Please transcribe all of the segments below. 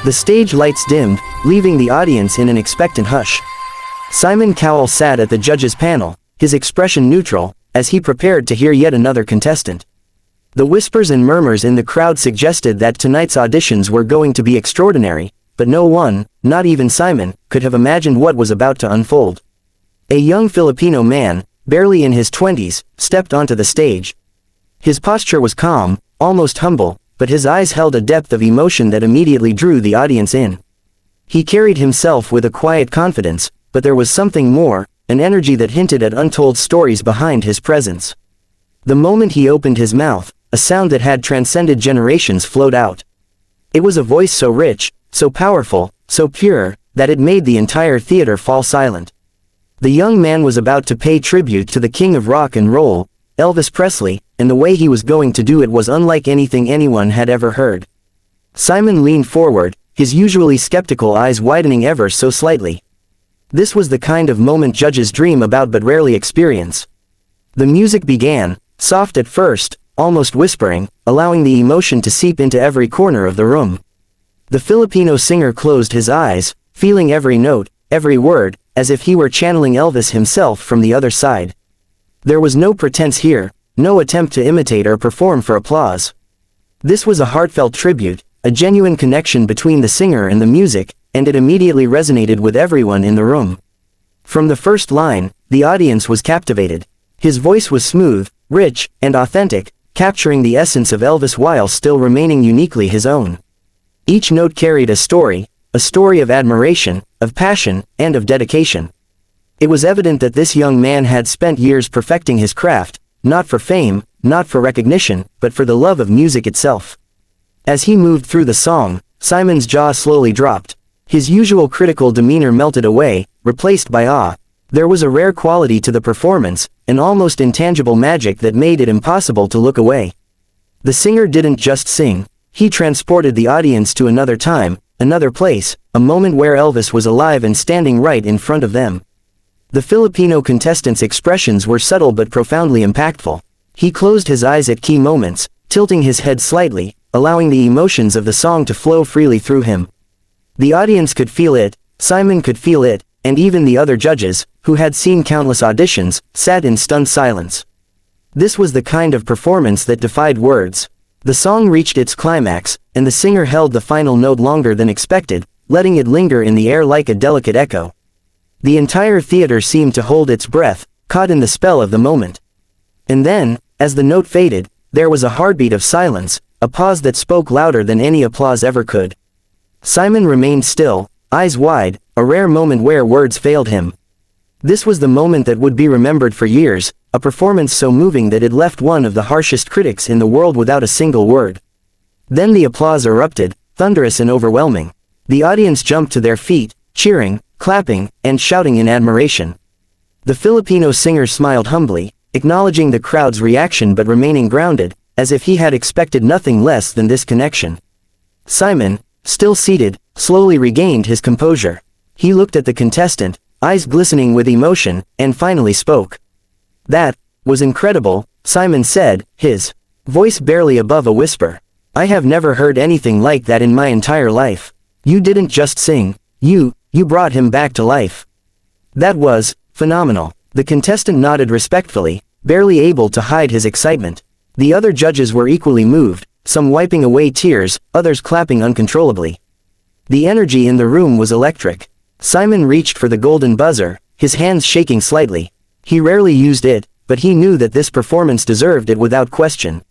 The stage lights dimmed, leaving the audience in an expectant hush. Simon Cowell sat at the judges' panel, his expression neutral, as he prepared to hear yet another contestant. The whispers and murmurs in the crowd suggested that tonight's auditions were going to be extraordinary, but no one, not even Simon, could have imagined what was about to unfold. A young Filipino man, barely in his 20s, stepped onto the stage. His posture was calm, almost humble, but his eyes held a depth of emotion that immediately drew the audience in. He carried himself with a quiet confidence, but there was something more, an energy that hinted at untold stories behind his presence. The moment he opened his mouth, a sound that had transcended generations flowed out. It was a voice so rich, so powerful, so pure, that it made the entire theater fall silent. The young man was about to pay tribute to the king of rock and roll, Elvis Presley, and the way he was going to do it was unlike anything anyone had ever heard. Simon leaned forward, his usually skeptical eyes widening ever so slightly. This was the kind of moment judges dream about but rarely experience. The music began, soft at first, almost whispering, allowing the emotion to seep into every corner of the room. The Filipino singer closed his eyes, feeling every note, every word, as if he were channeling Elvis himself from the other side. There was no pretense here, no attempt to imitate or perform for applause. This was a heartfelt tribute, a genuine connection between the singer and the music, and it immediately resonated with everyone in the room. From the first line, the audience was captivated. His voice was smooth, rich, and authentic, capturing the essence of Elvis while still remaining uniquely his own. Each note carried a story of admiration, of passion, and of dedication. It was evident that this young man had spent years perfecting his craft, not for fame, not for recognition, but for the love of music itself. As he moved through the song, Simon's jaw slowly dropped. His usual critical demeanor melted away, replaced by awe. There was a rare quality to the performance, an almost intangible magic that made it impossible to look away. The singer didn't just sing, he transported the audience to another time, another place, a moment where Elvis was alive and standing right in front of them. The Filipino contestant's expressions were subtle but profoundly impactful. He closed his eyes at key moments, tilting his head slightly, allowing the emotions of the song to flow freely through him. The audience could feel it, Simon could feel it, and even the other judges, who had seen countless auditions, sat in stunned silence. This was the kind of performance that defied words. The song reached its climax, and the singer held the final note longer than expected, letting it linger in the air like a delicate echo. The entire theater seemed to hold its breath, caught in the spell of the moment. And then, as the note faded, there was a heartbeat of silence, a pause that spoke louder than any applause ever could. Simon remained still, eyes wide, a rare moment where words failed him. This was the moment that would be remembered for years, a performance so moving that it left one of the harshest critics in the world without a single word. Then the applause erupted, thunderous and overwhelming. The audience jumped to their feet, cheering, clapping, and shouting in admiration. The Filipino singer smiled humbly, acknowledging the crowd's reaction but remaining grounded, as if he had expected nothing less than this connection. Simon, still seated, slowly regained his composure. He looked at the contestant, eyes glistening with emotion, and finally spoke. "That was incredible," Simon said, his voice barely above a whisper. "I have never heard anything like that in my entire life. You didn't just sing, you brought him back to life. That was phenomenal." The contestant nodded respectfully, barely able to hide his excitement. The other judges were equally moved, some wiping away tears, others clapping uncontrollably. The energy in the room was electric. Simon reached for the golden buzzer, his hands shaking slightly. He rarely used it, but he knew that this performance deserved it without question.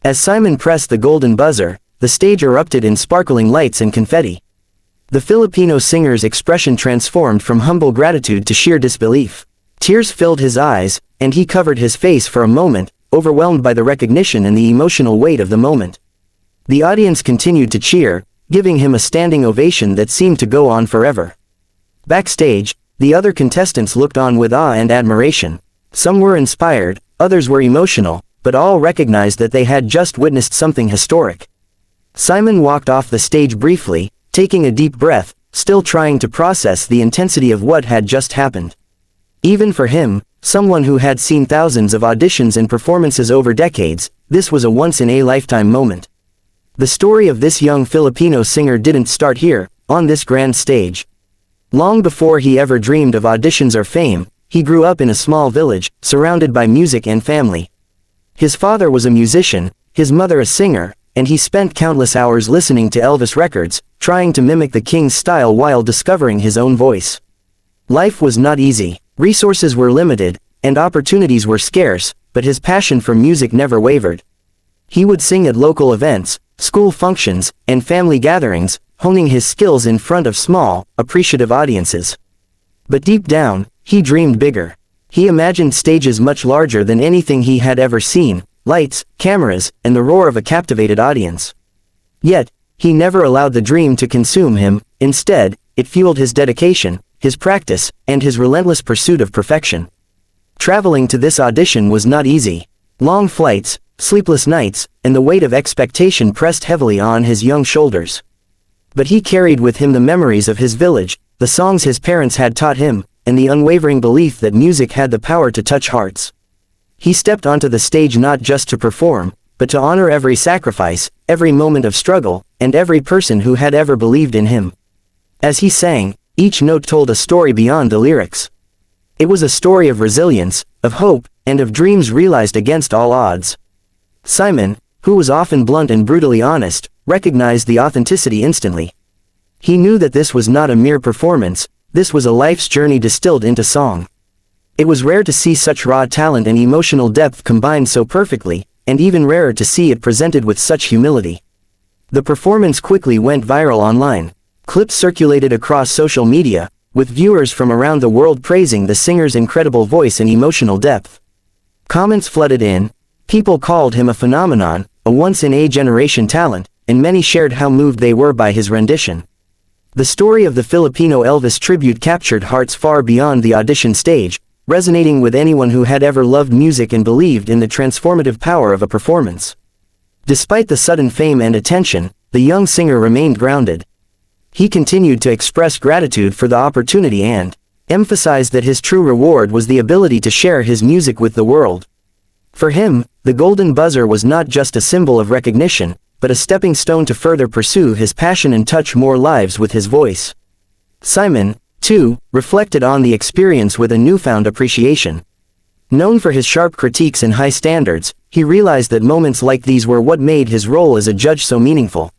As Simon pressed the golden buzzer, the stage erupted in sparkling lights and confetti. The Filipino singer's expression transformed from humble gratitude to sheer disbelief. Tears filled his eyes, and he covered his face for a moment, overwhelmed by the recognition and the emotional weight of the moment. The audience continued to cheer, giving him a standing ovation that seemed to go on forever. Backstage, the other contestants looked on with awe and admiration. Some were inspired, others were emotional, but all recognized that they had just witnessed something historic. Simon walked off the stage briefly, taking a deep breath, still trying to process the intensity of what had just happened. Even for him, someone who had seen thousands of auditions and performances over decades, this was a once-in-a-lifetime moment. The story of this young Filipino singer didn't start here, on this grand stage. Long before he ever dreamed of auditions or fame, he grew up in a small village, surrounded by music and family. His father was a musician, his mother a singer, and he spent countless hours listening to Elvis records, trying to mimic the king's style while discovering his own voice. Life was not easy, resources were limited, and opportunities were scarce, but his passion for music never wavered. He would sing at local events, school functions, and family gatherings, honing his skills in front of small, appreciative audiences. But deep down, he dreamed bigger. He imagined stages much larger than anything he had ever seen, lights, cameras, and the roar of a captivated audience. Yet, he never allowed the dream to consume him. Instead, it fueled his dedication, his practice, and his relentless pursuit of perfection. Traveling to this audition was not easy. Long flights, sleepless nights, and the weight of expectation pressed heavily on his young shoulders. But he carried with him the memories of his village, the songs his parents had taught him, and the unwavering belief that music had the power to touch hearts. He stepped onto the stage not just to perform, but to honor every sacrifice, every moment of struggle, and every person who had ever believed in him. As he sang, each note told a story beyond the lyrics. It was a story of resilience, of hope, and of dreams realized against all odds. Simon, who was often blunt and brutally honest, recognized the authenticity instantly. He knew that this was not a mere performance, this was a life's journey distilled into song. It was rare to see such raw talent and emotional depth combined so perfectly, and even rarer to see it presented with such humility. The performance quickly went viral online. Clips circulated across social media, with viewers from around the world praising the singer's incredible voice and emotional depth. Comments flooded in. People called him a phenomenon, a once-in-a-generation talent, and many shared how moved they were by his rendition. The story of the Filipino Elvis tribute captured hearts far beyond the audition stage, resonating with anyone who had ever loved music and believed in the transformative power of a performance. Despite the sudden fame and attention, the young singer remained grounded. He continued to express gratitude for the opportunity and emphasized that his true reward was the ability to share his music with the world. For him, the golden buzzer was not just a symbol of recognition, but a stepping stone to further pursue his passion and touch more lives with his voice. Simon, too, reflected on the experience with a newfound appreciation. Known for his sharp critiques and high standards, he realized that moments like these were what made his role as a judge so meaningful.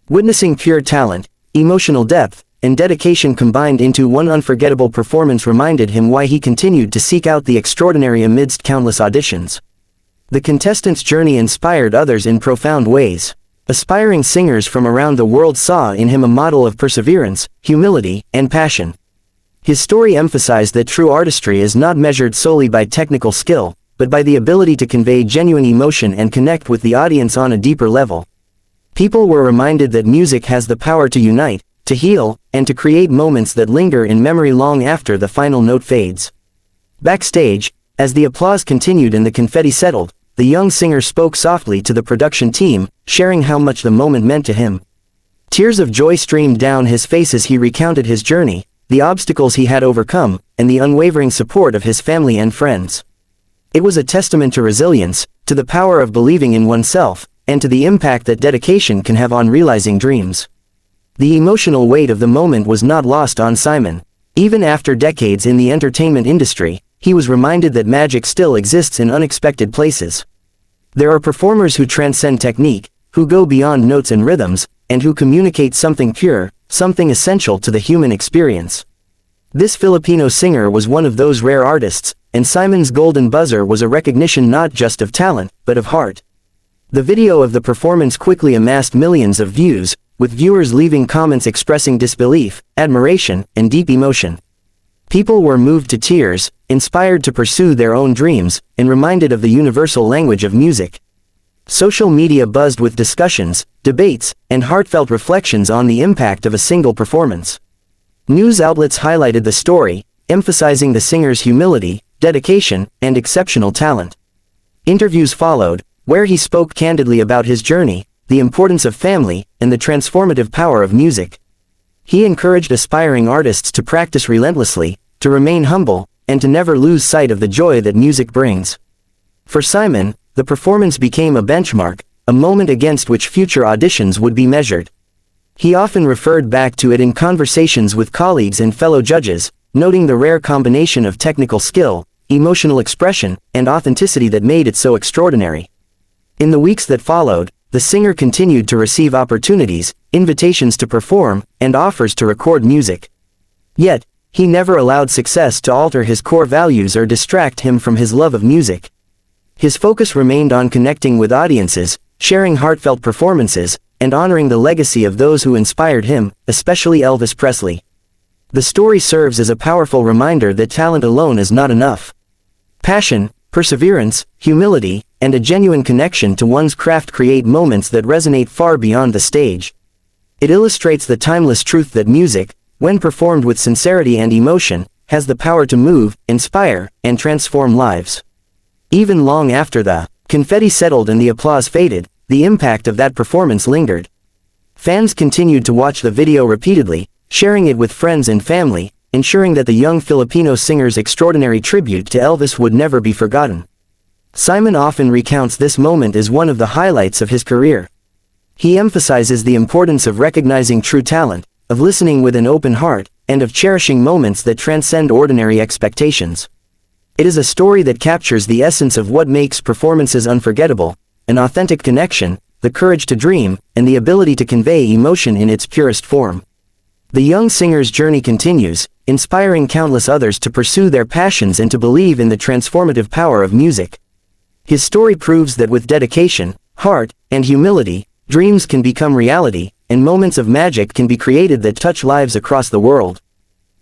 Witnessing pure talent, emotional depth, and dedication combined into one unforgettable performance reminded him why he continued to seek out the extraordinary amidst countless auditions. The contestant's journey inspired others in profound ways. Aspiring singers from around the world saw in him a model of perseverance, humility, and passion. His story emphasized that true artistry is not measured solely by technical skill, but by the ability to convey genuine emotion and connect with the audience on a deeper level. People were reminded that music has the power to unite, to heal, and to create moments that linger in memory long after the final note fades. Backstage, as the applause continued and the confetti settled, the young singer spoke softly to the production team, sharing how much the moment meant to him. Tears of joy streamed down his face as he recounted his journey, the obstacles he had overcome, and the unwavering support of his family and friends. It was a testament to resilience, to the power of believing in oneself, and to the impact that dedication can have on realizing dreams. The emotional weight of the moment was not lost on Simon. Even after decades in the entertainment industry, he was reminded that magic still exists in unexpected places. There are performers who transcend technique, who go beyond notes and rhythms, and who communicate something pure, something essential to the human experience. This Filipino singer was one of those rare artists, and Simon's golden buzzer was a recognition not just of talent, but of heart. The video of the performance quickly amassed millions of views, with viewers leaving comments expressing disbelief, admiration, and deep emotion. People were moved to tears, inspired to pursue their own dreams, and reminded of the universal language of music. Social media buzzed with discussions, debates, and heartfelt reflections on the impact of a single performance. News outlets highlighted the story, emphasizing the singer's humility, dedication, and exceptional talent. Interviews followed, where he spoke candidly about his journey, the importance of family, and the transformative power of music. He encouraged aspiring artists to practice relentlessly, to remain humble, and to never lose sight of the joy that music brings. For Simon, the performance became a benchmark, a moment against which future auditions would be measured. He often referred back to it in conversations with colleagues and fellow judges, noting the rare combination of technical skill, emotional expression, and authenticity that made it so extraordinary. In the weeks that followed, the singer continued to receive opportunities, invitations to perform, and offers to record music. Yet, he never allowed success to alter his core values or distract him from his love of music. His focus remained on connecting with audiences, sharing heartfelt performances, and honoring the legacy of those who inspired him, especially Elvis Presley. The story serves as a powerful reminder that talent alone is not enough. Passion, perseverance, humility, and a genuine connection to one's craft create moments that resonate far beyond the stage. It illustrates the timeless truth that music, when performed with sincerity and emotion, has the power to move, inspire, and transform lives. Even long after the confetti settled and the applause faded, the impact of that performance lingered. Fans continued to watch the video repeatedly, sharing it with friends and family, ensuring that the young Filipino singer's extraordinary tribute to Elvis would never be forgotten. Simon often recounts this moment as one of the highlights of his career. He emphasizes the importance of recognizing true talent, of listening with an open heart, and of cherishing moments that transcend ordinary expectations. It is a story that captures the essence of what makes performances unforgettable: an authentic connection, the courage to dream, and the ability to convey emotion in its purest form. The young singer's journey continues, inspiring countless others to pursue their passions and to believe in the transformative power of music. His story proves that with dedication, heart, and humility, dreams can become reality, and moments of magic can be created that touch lives across the world.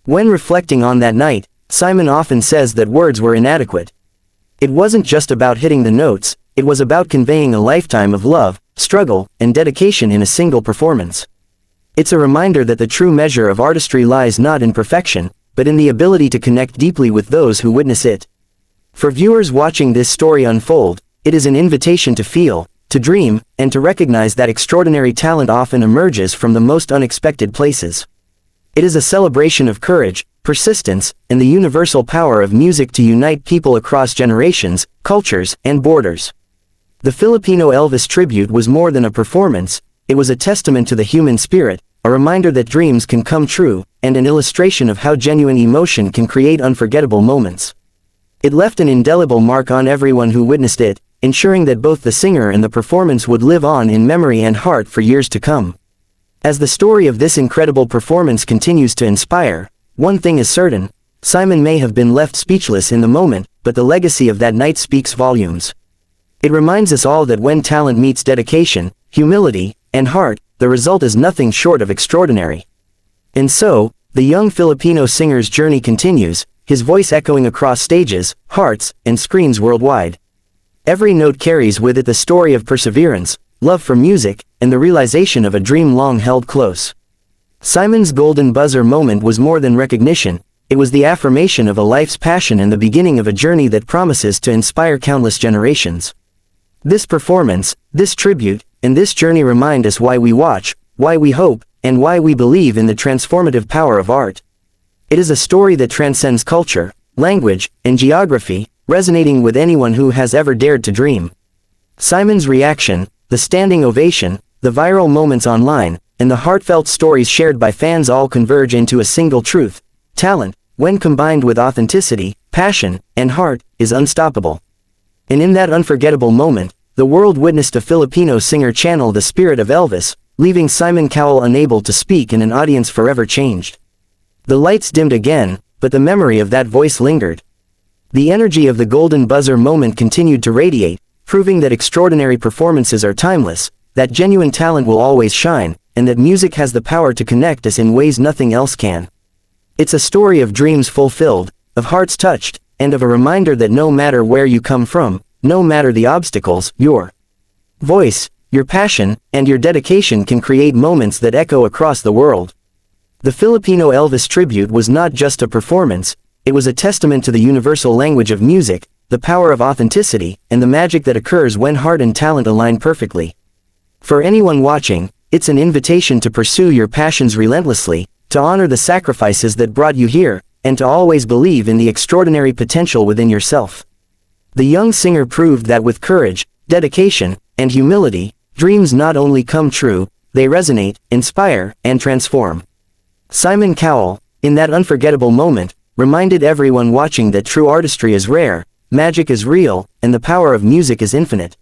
When reflecting on that night, Simon often says that words were inadequate. It wasn't just about hitting the notes, it was about conveying a lifetime of love, struggle, and dedication in a single performance. It's a reminder that the true measure of artistry lies not in perfection, but in the ability to connect deeply with those who witness it. For viewers watching this story unfold, it is an invitation to feel, to dream, and to recognize that extraordinary talent often emerges from the most unexpected places. It is a celebration of courage, persistence, and the universal power of music to unite people across generations, cultures, and borders. The Filipino Elvis tribute was more than a performance, it was a testament to the human spirit, a reminder that dreams can come true, and an illustration of how genuine emotion can create unforgettable moments. It left an indelible mark on everyone who witnessed it, ensuring that both the singer and the performance would live on in memory and heart for years to come. As the story of this incredible performance continues to inspire, one thing is certain: Simon may have been left speechless in the moment, but the legacy of that night speaks volumes. It reminds us all that when talent meets dedication, humility, and heart, the result is nothing short of extraordinary. And so, the young Filipino singer's journey continues, his voice echoing across stages, hearts, and screens worldwide. Every note carries with it the story of perseverance, love for music, and the realization of a dream long held close. Simon's golden buzzer moment was more than recognition, it was the affirmation of a life's passion and the beginning of a journey that promises to inspire countless generations. This performance, this tribute, and this journey remind us why we watch, why we hope, and why we believe in the transformative power of art. It is a story that transcends culture, language, and geography, resonating with anyone who has ever dared to dream. Simon's reaction, the standing ovation, the viral moments online, and the heartfelt stories shared by fans all converge into a single truth: talent, when combined with authenticity, passion, and heart, is unstoppable. And in that unforgettable moment, the world witnessed a Filipino singer channel the spirit of Elvis, leaving Simon Cowell unable to speak and an audience forever changed. The lights dimmed again, but the memory of that voice lingered. The energy of the golden buzzer moment continued to radiate, proving that extraordinary performances are timeless, that genuine talent will always shine, and that music has the power to connect us in ways nothing else can. It's a story of dreams fulfilled, of hearts touched, and of a reminder that no matter where you come from, no matter the obstacles, your voice, your passion, and your dedication can create moments that echo across the world. The Filipino Elvis tribute was not just a performance, it was a testament to the universal language of music, the power of authenticity, and the magic that occurs when heart and talent align perfectly. For anyone watching, it's an invitation to pursue your passions relentlessly, to honor the sacrifices that brought you here, and to always believe in the extraordinary potential within yourself. The young singer proved that with courage, dedication, and humility, dreams not only come true, they resonate, inspire, and transform. Simon Cowell, in that unforgettable moment, reminded everyone watching that true artistry is rare, magic is real, and the power of music is infinite.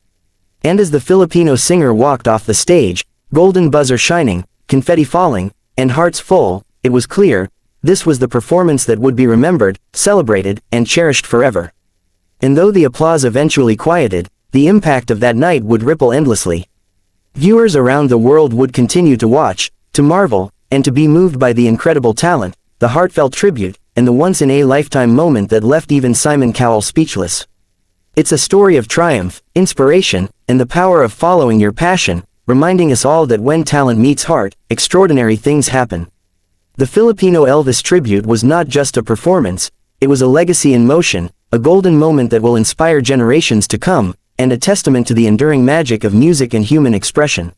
And as the Filipino singer walked off the stage, golden buzzer shining, confetti falling, and hearts full, it was clear, this was the performance that would be remembered, celebrated, and cherished forever. And though the applause eventually quieted, the impact of that night would ripple endlessly. Viewers around the world would continue to watch, to marvel, and to be moved by the incredible talent, the heartfelt tribute, and the once-in-a-lifetime moment that left even Simon Cowell speechless. It's a story of triumph, inspiration, and the power of following your passion, reminding us all that when talent meets heart, extraordinary things happen. The Filipino Elvis tribute was not just a performance, it was a legacy in motion, a golden moment that will inspire generations to come, and a testament to the enduring magic of music and human expression.